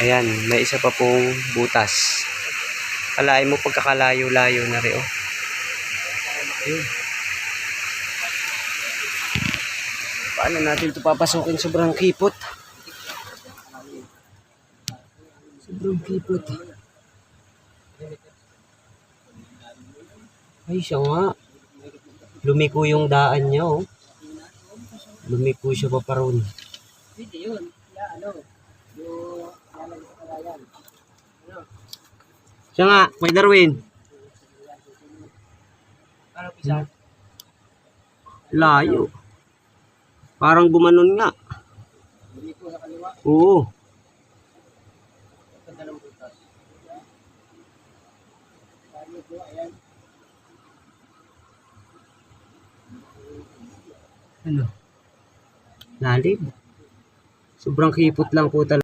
Ayan, may isa pa pong butas. Kalahin mo pagkakalayo-layo na rin, oh. Ayun. Paano natin ito papasukin? Sobrang kipot. Sobrang kipot. Ay, siya nga. Lumiko yung daan niya, oh. Lumiko siya pa paron. Hindi yun. Siya nga, Kuya Darwin. Ano pisa? Layo. Parang gumanon nga. Lumiko sa kaliwa. Oo. Sa dalawang butas. Ayan. Ano? Lalim. Sobrang kipot lang po talaga.